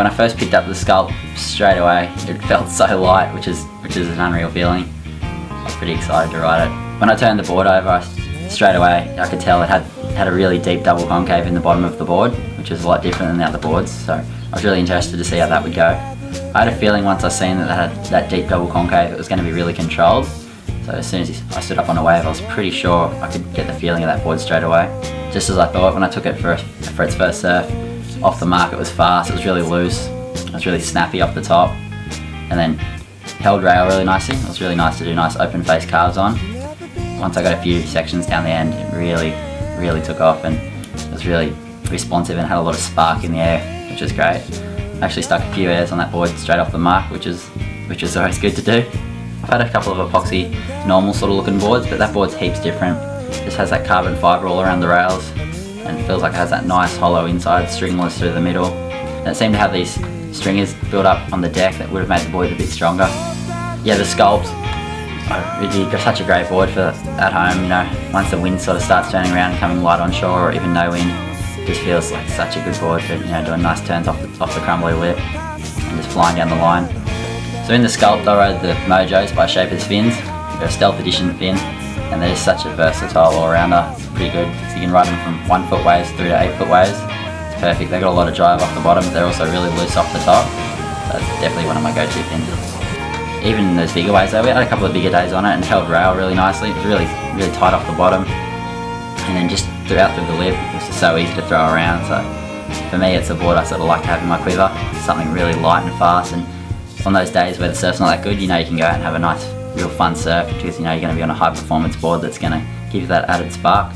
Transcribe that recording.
when I first picked up the Sculpt, straight away it felt so light, which is an unreal feeling. I was pretty excited to ride it. When I turned the board over, straight away I could tell it had a really deep double concave in the bottom of the board, which is a lot different than the other boards, so I was really interested to see how that would go. I had a feeling once I seen that it had that deep double concave, it was going to be really controlled. So as soon as I stood up on a wave, I was pretty sure I could get the feeling of that board straight away. Just as I thought when I took it for its first surf. Off the mark it was fast, it was really loose, it was really snappy off the top, and then held rail really nicely. It was really nice to do nice open face carves on. Once I got a few sections down the end, it really took off, and it was really responsive and had a lot of spark in the air, which was great. I actually stuck a few airs on that board straight off the mark, which is always good to do. I've had a couple of epoxy normal sort of looking boards, but that board's heaps different. It just has that carbon fibre all around the rails, and it feels like it has that nice hollow inside, stringless through the middle. And it seemed to have these stringers built up on the deck that would have made the board a bit stronger. Yeah, the Sculpt, it'd be such a great board for at home, you know. Once the wind sort of starts turning around and coming light on shore, or even no wind, it just feels like such a good board for, you know, doing nice turns off the crumbly lip and just flying down the line. So in the Sculpt I rode the Mojos by Shaper's fins. They're a stealth edition fin, and they're just such a versatile all-rounder. It's pretty good. So you can ride them from 1 foot waves through to 8 foot waves. It's perfect. They've got a lot of drive off the bottom, but they're also really loose off the top. So it's definitely one of my go-to fins. Even in those bigger waves though, we had a couple of bigger days on it and held rail really nicely. It was really tight off the bottom. And then just through the lip, it was just so easy to throw around. So for me, it's a board I sort of like to have in my quiver. It's something really light and fast, and on those days where the surf's not that good, you know you can go out and have a nice, real fun surf, because you know you're going to be on a high performance board that's going to give you that added spark.